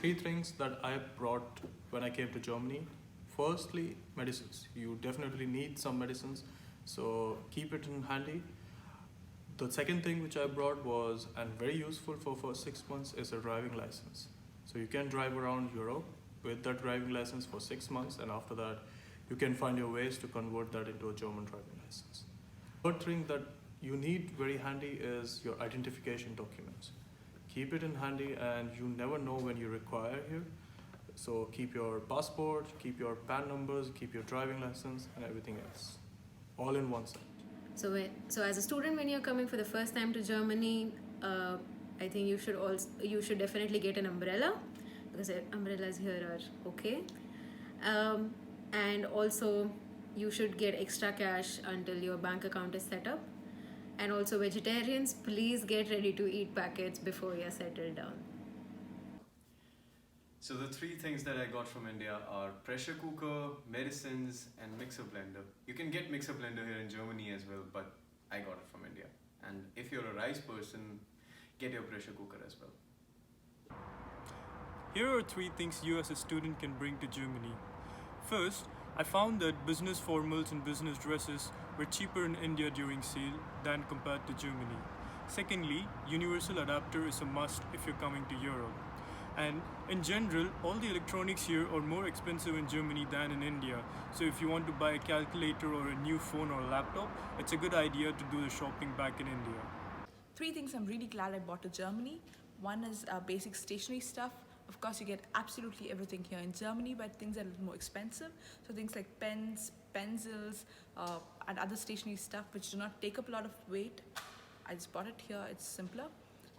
three things that I brought when I came to Germany. Firstly, medicines. You definitely need some medicines, so keep it in handy. The second thing which I brought was, and very useful for first 6 months, is a driving license. So you can drive around Europe with that driving license for 6 months, and after that, you can find your ways to convert that into a German driving license. Third thing that you need very handy is your identification documents. Keep it in handy, and you never know when you require here. So keep your passport, keep your PAN numbers, keep your driving license, and everything else, all in one set. So as a student, when you're coming for the first time to Germany, I think you should definitely get an umbrella, because umbrellas here are okay, and also you should get extra cash until your bank account is set up. And also, vegetarians, please get ready to eat packets before you're settled down. So the three things that I got from India are pressure cooker, medicines, and mixer blender. You can get mixer blender here in Germany as well, but I got it from India. And if you're a rice person, get your pressure cooker as well. Here are three things you as a student can bring to Germany. First, I found that business formals and business dresses were cheaper in India during sale than compared to Germany. Secondly, universal adapter is a must if you're coming to Europe. And in general, all the electronics here are more expensive in Germany than in India. So if you want to buy a calculator or a new phone or a laptop, it's a good idea to do the shopping back in India. Three things I'm really glad I bought to Germany. One is basic stationery stuff. Of course, you get absolutely everything here in Germany, but things are a little more expensive. So things like pens, pencils, and other stationery stuff which do not take up a lot of weight. I just bought it here, it's simpler.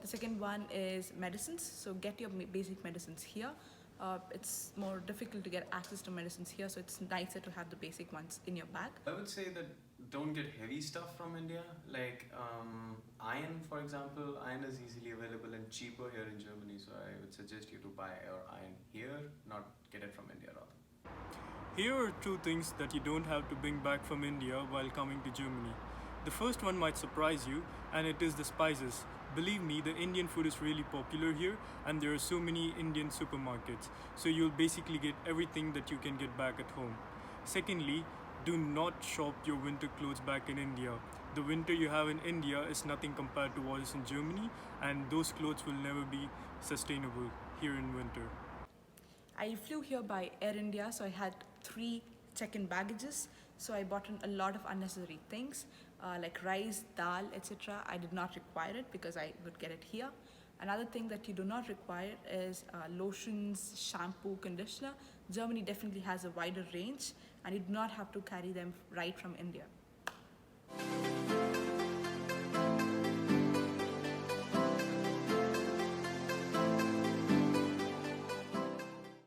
The second one is medicines. So get your basic medicines here. It's more difficult to get access to medicines here, so it's nicer to have the basic ones in your bag. I would say that don't get heavy stuff from India, like iron, for example. Iron is easily available and cheaper here in Germany, so I would suggest you to buy your iron here, not get it from India rather. Here are two things that you don't have to bring back from India while coming to Germany. The first one might surprise you, and it is the spices. Believe me, the Indian food is really popular here, and there are so many Indian supermarkets, so you'll basically get everything that you can get back at home. Secondly, do not shop your winter clothes back in India. The winter you have in India is nothing compared to what is in Germany, and those clothes will never be sustainable here in winter. I flew here by Air India, so I had 3 check-in baggages. So I bought in a lot of unnecessary things like rice, dal, etc. I did not require it because I would get it here. Another thing that you do not require is lotions, shampoo, conditioner. Germany definitely has a wider range, and you do not have to carry them right from India.